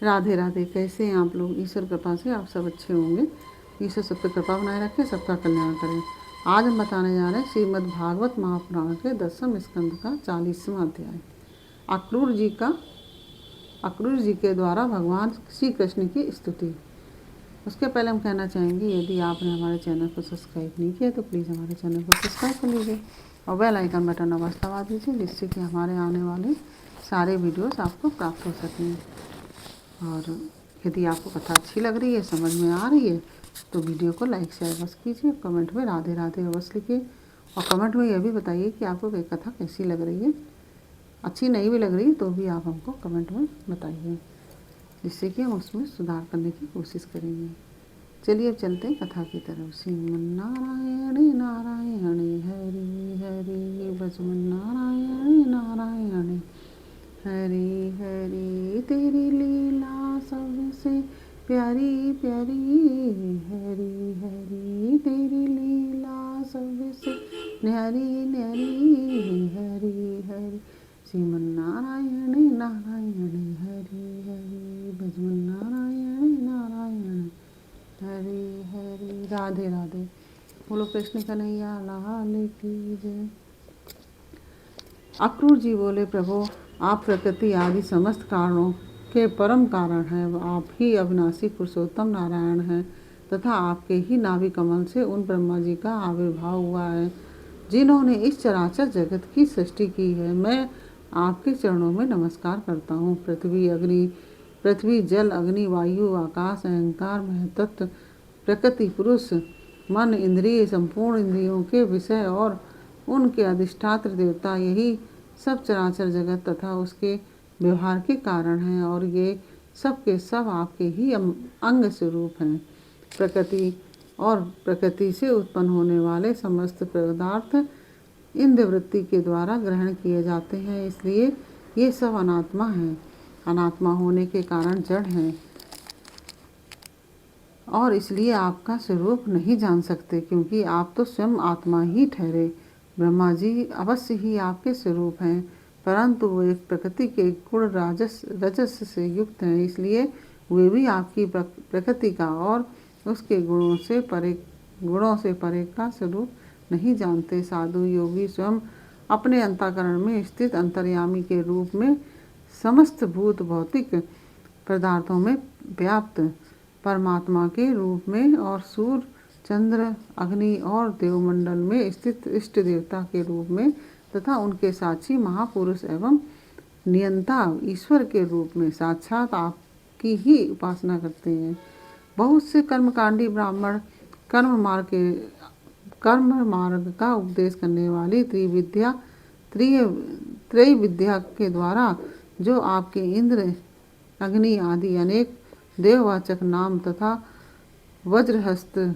राधे राधे। कैसे हैं आप लोग? ईश्वर कृपा से आप सब अच्छे होंगे। ईश्वर सब पे कृपा बनाए रखे, सबका कल्याण करें। आज हम बताने जा रहे हैं श्रीमद् भागवत महापुराण के 10वें स्कंद का 40वां अध्याय, अक्रूर जी के द्वारा भगवान श्री कृष्ण की स्तुति। उसके पहले हम कहना चाहेंगे, यदि आपने हमारे चैनल को सब्सक्राइब नहीं किया तो प्लीज़ हमारे चैनल को सब्सक्राइब कर लीजिए और बेल आइकन बटन अवश्य दबा दीजिए, जिससे कि हमारे आने वाले सारे वीडियोस आपको प्राप्त हो सकें। और यदि आपको कथा अच्छी लग रही है, समझ में आ रही है, तो वीडियो को लाइक शेयर अवश्य कीजिए। कमेंट में राधे राधे अवश्य लिखिए और कमेंट में यह भी बताइए कि आपको ये कथा कैसी लग रही है। अच्छी नहीं भी लग रही तो भी आप हमको कमेंट में बताइए, जिससे कि हम उसमें सुधार करने की कोशिश करेंगे। चलिए अब चलते हैं कथा की तरफ। श्रीमन्नारायण नारायण हरि हरि भजमन्नारायण नारायण हरि हरि, तेरी लीला सबसे प्यारी प्यारी, हरि हरि तेरी लीला सबसे न्यारी न्यारी, हरि हरि श्रीमन्नारायण नारायण हरि हरि भजमन्नारायण नारायण हरि हरि। राधे राधे। बोलो कृष्ण कन्हैया लाल की जय। अक्रूर जी बोले, प्रभु आप प्रकृति आदि समस्त कारणों के परम कारण हैं। आप ही अविनाशी पुरुषोत्तम नारायण हैं तथा आपके ही नाभि कमल से उन ब्रह्मा जी का आविर्भाव हुआ है, जिन्होंने इस चराचर जगत की सृष्टि की है। मैं आपके चरणों में नमस्कार करता हूँ। पृथ्वी जल अग्नि वायु आकाश अहंकार महतत्व प्रकृति पुरुष मन इंद्रिय संपूर्ण इंद्रियों के विषय और उनके अधिष्ठात्र देवता, यही सब चराचर जगत तथा उसके व्यवहार के कारण हैं, और ये सब के सब आपके ही अंग स्वरूप हैं। प्रकृति और प्रकृति से उत्पन्न होने वाले समस्त पदार्थ इंद्रिय वृत्ति के द्वारा ग्रहण किए जाते हैं, इसलिए ये सब अनात्मा हैं। अनात्मा होने के कारण जड़ हैं और इसलिए आपका स्वरूप नहीं जान सकते, क्योंकि आप तो स्वयं आत्मा ही ठहरे। ब्रह्मा जी अवश्य ही आपके स्वरूप हैं, परंतु वे प्रकृति के गुण रजस से युक्त हैं, इसलिए वे भी आपकी प्रकृति का और उसके गुणों से परे का स्वरूप नहीं जानते। साधु योगी स्वयं अपने अंतःकरण में स्थित अंतर्यामी के रूप में समस्त भूत भौतिक पदार्थों में व्याप्त परमात्मा के रूप में और सूर्य चंद्र अग्नि और देवमंडल में स्थित इष्ट देवता के रूप में तथा उनके साक्षी महापुरुष एवं नियंता ईश्वर के रूप में साक्षात आपकी ही उपासना करते हैं। बहुत से कर्मकांडी ब्राह्मण कर्म मार्ग का उपदेश करने वाली त्रैविद्या के द्वारा जो आपके इंद्र अग्नि आदि अनेक देववाचक नाम तथा वज्रहस्त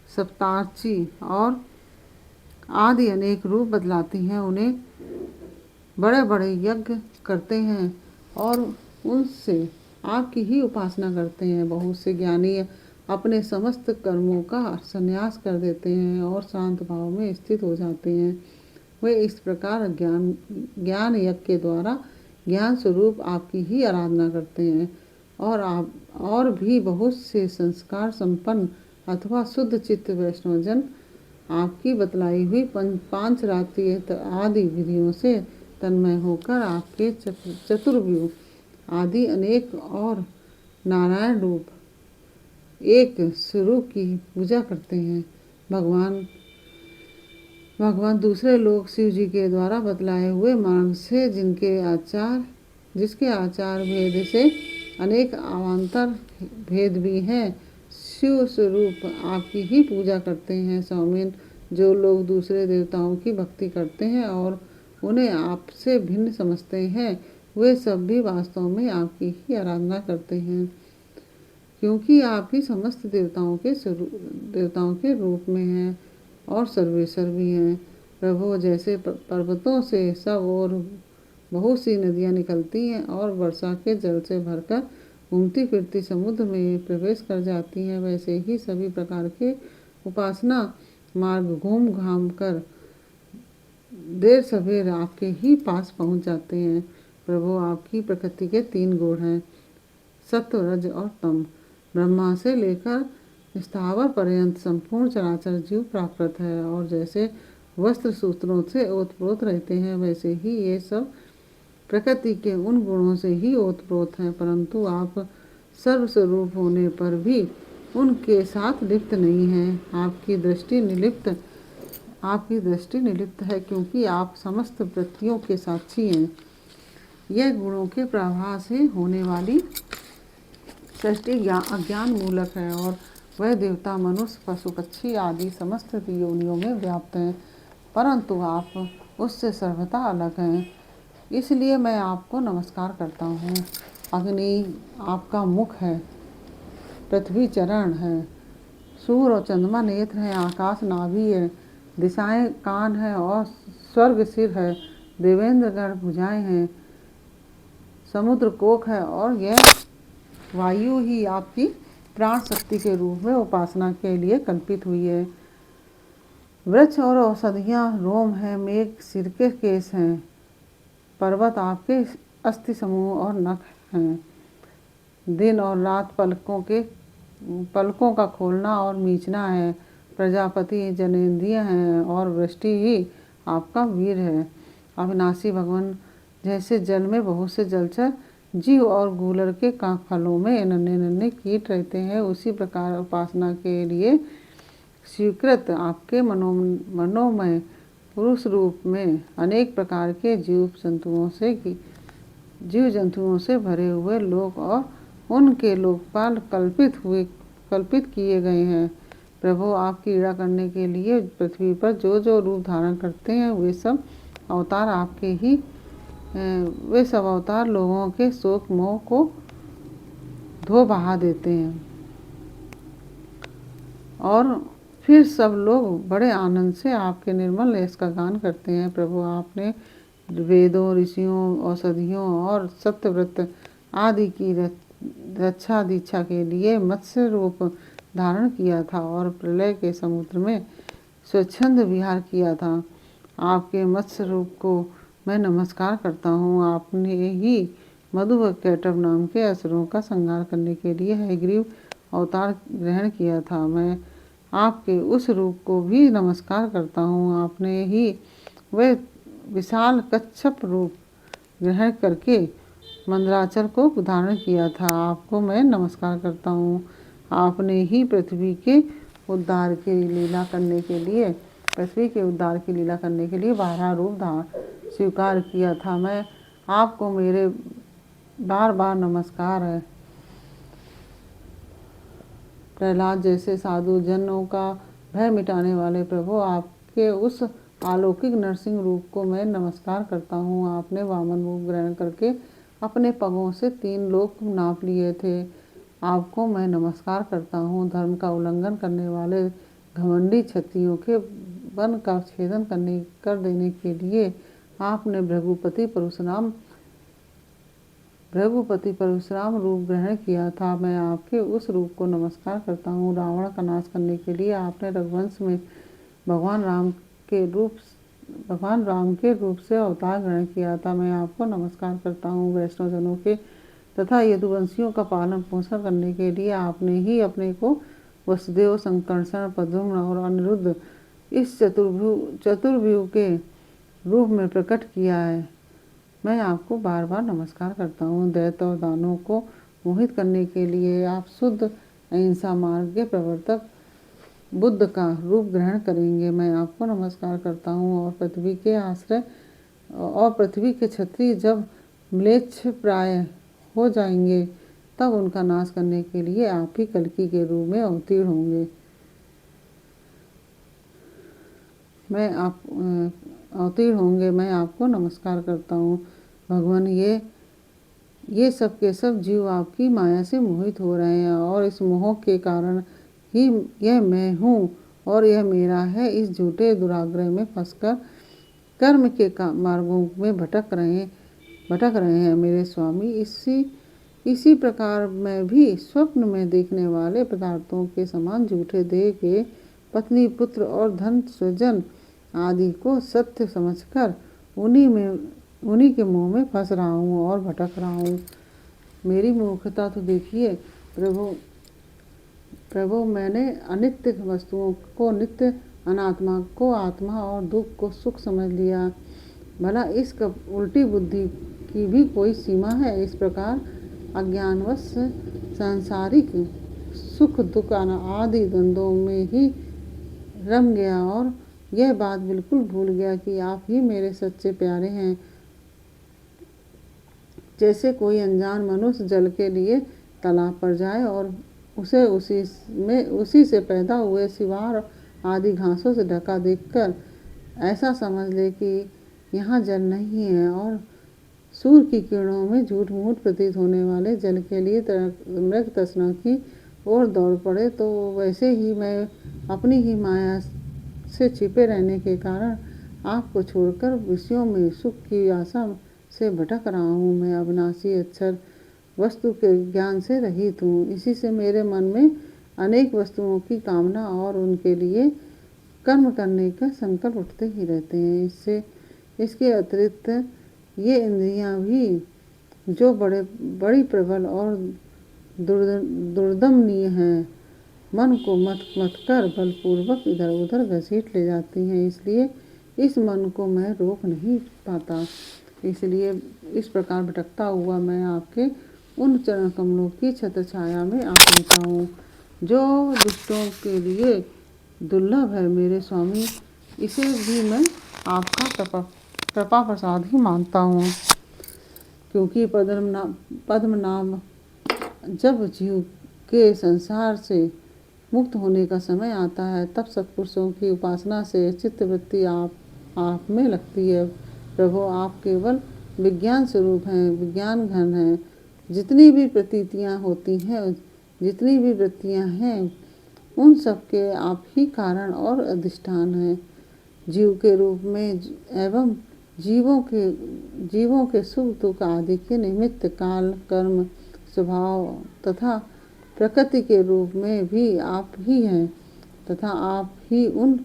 सप्तार्ची और आदि अनेक रूप बदलाती हैं, उन्हें बड़े बड़े यज्ञ करते हैं और उनसे आपकी ही उपासना करते हैं। बहुत से ज्ञानी अपने समस्त कर्मों का संन्यास कर देते हैं और शांत भाव में स्थित हो जाते हैं। वे इस प्रकार ज्ञान यज्ञ के द्वारा ज्ञान स्वरूप आपकी ही आराधना करते हैं। और भी बहुत से संस्कार संपन्न अथवा शुद्ध चित्त वैष्णवजन आपकी बतलाई हुई पांचरात्रीय आदि विधियों से तन्मय होकर आपके चतुर्व्यूह आदि अनेक और नारायण रूप एक स्वरूप की पूजा करते हैं। भगवान दूसरे लोग शिव जी के द्वारा बतलाए हुए मार्ग से जिसके आचार भेद से अनेक अवान्तर भेद भी हैं, शिव स्वरूप आपकी ही पूजा करते हैं। सौमेन, जो लोग दूसरे देवताओं की भक्ति करते हैं और उन्हें आपसे भिन्न समझते हैं, वे सब भी वास्तव में आपकी ही आराधना करते हैं, क्योंकि आप ही समस्त देवताओं के रूप में हैं और सर्वेश्वर भी हैं। प्रभु, जैसे पर्वतों से सब और बहुत सी नदियाँ निकलती हैं और वर्षा के जल से भरकर घूमती फिरती समुद्र में प्रवेश कर जाती हैं, वैसे ही सभी प्रकार के उपासना मार्ग घूम घाम कर देर सवेर आपके ही पास पहुंच जाते हैं। प्रभु, आपकी प्रकृति के 3 गुण हैं, सत्व, रज और तम। ब्रह्मा से लेकर स्थावर पर्यंत संपूर्ण चराचर जीव प्राकृत है, और जैसे वस्त्र सूत्रों से ओतप्रोत रहते हैं वैसे ही ये सब प्रकृति के उन गुणों से ही ओतप्रोत हैं, परंतु आप सर्वस्वरूप होने पर भी उनके साथ लिप्त नहीं हैं। आपकी दृष्टि निलिप्त है, क्योंकि आप समस्त वृत्तियों के साक्षी हैं। यह गुणों के प्रवाह से होने वाली सृष्टि अज्ञान मूलक है, और वह देवता, मनुष्य, पशु, पक्षी आदि समस्त योनियों में व्याप्त हैं, परंतु आप उससे सर्वथा अलग हैं। इसलिए मैं आपको नमस्कार करता हूँ। अग्नि आपका मुख है, पृथ्वी चरण है, सूर्य और चंद्रमा नेत्र हैं, आकाश नाभि है, दिशाएं कान है और स्वर्ग सिर है, देवेंद्र गण भुजाएं हैं, समुद्र कोख है, और यह वायु ही आपकी प्राण शक्ति के रूप में उपासना के लिए कल्पित हुई है। वृक्ष और औषधियाँ रोम है, मेघ सिर के केस हैं, पर्वत आपके अस्थि समूह और नख हैं, दिन और रात पलकों का खोलना और मीचना है, प्रजापति जनेंद्रिय हैं, और वृष्टि ही आपका वीर है। अविनाशी भगवान जैसे जल में बहुत से जलचर जीव और गूलर के फलों में नन्हे नन्हे कीट रहते हैं, उसी प्रकार उपासना के लिए स्वीकृत आपके मनोमय पुरुष रूप में अनेक प्रकार के जीव जंतुओं से भरे हुए लोक और उनके लोकपाल कल्पित किए गए हैं। प्रभु, आप क्रीड़ा करने के लिए पृथ्वी पर जो जो रूप धारण करते हैं वे सब अवतार लोगों के शोक मोह को धो बहा देते हैं, और फिर सब लोग बड़े आनंद से आपके निर्मल यश का गान करते हैं। प्रभु, आपने वेदों, ऋषियों, औषधियों और सत्यव्रत आदि की रक्षा दीक्षा के लिए मत्स्य रूप धारण किया था और प्रलय के समुद्र में स्वच्छंद विहार किया था। आपके मत्स्य रूप को मैं नमस्कार करता हूँ। आपने ही मधु व कैटव नाम के असुरों का संहार करने के लिए हयग्रीव अवतार ग्रहण किया था। मैं आपके उस रूप को भी नमस्कार करता हूँ। आपने ही वह विशाल कच्छप रूप ग्रहण करके मंदराचल को धारण किया था। आपको मैं नमस्कार करता हूँ। आपने ही पृथ्वी के उद्धार की लीला करने के लिए 12 रूप स्वीकार किया था। मैं आपको मेरे बार बार नमस्कार है। प्रहलाद जैसे साधु जनों का भय मिटाने वाले प्रभु, आपके उस अलौकिक नरसिंह रूप को मैं नमस्कार करता हूँ। आपने वामन रूप ग्रहण करके अपने पगों से 3 लोक नाप लिए थे। आपको मैं नमस्कार करता हूँ। धर्म का उल्लंघन करने वाले घमंडी क्षत्रियों के वन का छेदन कर देने के लिए आपने भृगुपति परशुराम रूप ग्रहण किया था। मैं आपके उस रूप को नमस्कार करता हूँ। रावण का नाश करने के लिए आपने रघुवंश में भगवान राम के रूप से अवतार ग्रहण किया था। मैं आपको नमस्कार करता हूँ। वैष्णवजनों के तथा यदुवंशियों का पालन पोषण करने के लिए आपने ही अपने को वसुदेव, संकर्षण, प्रद्युम्न और अनिरुद्ध इस चतुर्व्यूह के रूप में प्रकट किया है। मैं आपको बार बार नमस्कार करता हूँ। दैत्य और दानों को मोहित करने के लिए आप शुद्ध अहिंसा मार्ग के प्रवर्तक बुद्ध का रूप ग्रहण करेंगे। मैं आपको नमस्कार करता हूँ। और पृथ्वी के क्षत्रिय जब म्लेच्छ प्राय हो जाएंगे तब उनका नाश करने के लिए आप ही कल्कि के रूप में अवतीर्ण होंगे। मैं आपको नमस्कार करता हूँ। भगवान, ये सब के सब जीव आपकी माया से मोहित हो रहे हैं, और इस मोह के कारण ही यह मैं हूँ और यह मेरा है इस झूठे दुराग्रह में फंसकर कर्म के मार्गों में भटक रहे हैं। मेरे स्वामी, इसी प्रकार मैं भी स्वप्न में देखने वाले पदार्थों के समान झूठे देह के पत्नी, पुत्र और धन स्वजन आदि को सत्य समझकर उन्हीं के मुंह में फंस रहा हूँ और भटक रहा हूँ। मेरी मूर्खता तो देखिए प्रभु, मैंने अनित्य वस्तुओं को नित्य, अनात्मा को आत्मा और दुख को सुख समझ लिया। भला इस उल्टी बुद्धि की भी कोई सीमा है? इस प्रकार अज्ञानवश सांसारिक सुख दुख आदि द्वंद्वों में ही रम गया और यह बात बिल्कुल भूल गया कि आप ही मेरे सच्चे प्यारे हैं। जैसे कोई अनजान मनुष्य जल के लिए तालाब पर जाए और उसे उसी से पैदा हुए सिवार आदि घासों से ढका देखकर ऐसा समझ ले कि यहाँ जल नहीं है और सूर्य की किरणों में झूठ मूठ प्रतीत होने वाले जल के लिए मृग तृष्णा की ओर दौड़ पड़े, तो वैसे ही मैं अपनी ही माया से छिपे रहने के कारण आपको छोड़कर विषयों में सुख की आशा से भटक रहा हूँ। मैं अविनाशी अक्षर वस्तु के ज्ञान से रहित हूँ। इसी से मेरे मन में अनेक वस्तुओं की कामना और उनके लिए कर्म करने का संकल्प उठते ही रहते हैं। इसके अतिरिक्त ये इंद्रियां भी जो बड़ी प्रबल और दुर्दमनीय हैं, मन को मत कर बलपूर्वक इधर उधर घसीट ले जाती हैं। इसलिए इस मन को मैं रोक नहीं पाता। इसलिए इस प्रकार भटकता हुआ मैं आपके उन चरण कमलों की छत्र छाया में आ पहुँचा हूँ, जो दुष्टों के लिए दुर्लभ है। मेरे स्वामी, इसे भी मैं आपका कृपा प्रसाद ही मानता हूँ, क्योंकि पद्म नाम जब जीव के संसार से मुक्त होने का समय आता है, तब सत्पुरुषों की उपासना से चित्तवृत्ति आप में लगती है। प्रभु, आप केवल विज्ञान स्वरूप हैं, विज्ञान घन हैं। जितनी भी प्रतीतियाँ होती हैं, जितनी भी वृत्तियाँ हैं, उन सब के आप ही कारण और अधिष्ठान हैं। जीव के रूप में एवं जीवों के सुख दुख आदि के निमित्त काल कर्म स्वभाव तथा प्रकृति के रूप में भी आप ही हैं तथा आप ही उन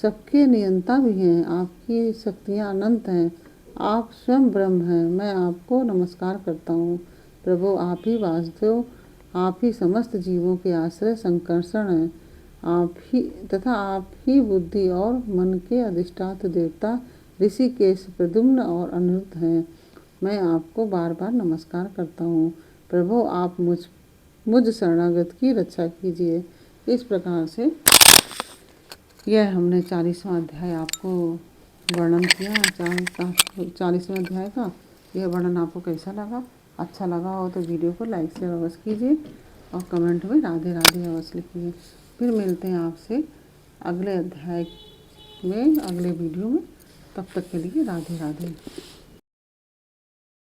सबके नियंता भी हैं। आपकी शक्तियाँ अनंत हैं। आप स्वयं ब्रह्म हैं। मैं आपको नमस्कार करता हूँ। प्रभु, आप ही वासुदेव, आप ही समस्त जीवों के आश्रय संकर्षण हैं। आप ही बुद्धि और मन के अधिष्ठात्र देवता ऋषिकेश, प्रद्युम्न और अनिरुद्ध हैं। मैं आपको बार बार नमस्कार करता हूँ। प्रभु, आप मुझ शरणागत की रक्षा कीजिए। इस प्रकार से यह हमने 40वां अध्याय आपको वर्णन किया। 40वें अध्याय का यह वर्णन आपको कैसा लगा? अच्छा लगा हो तो वीडियो को लाइक शेयर अवश्य कीजिए और कमेंट में राधे राधे अवश्य लिखिए। फिर मिलते हैं आपसे अगले अध्याय में, अगले वीडियो में। तब तक के लिए राधे राधे।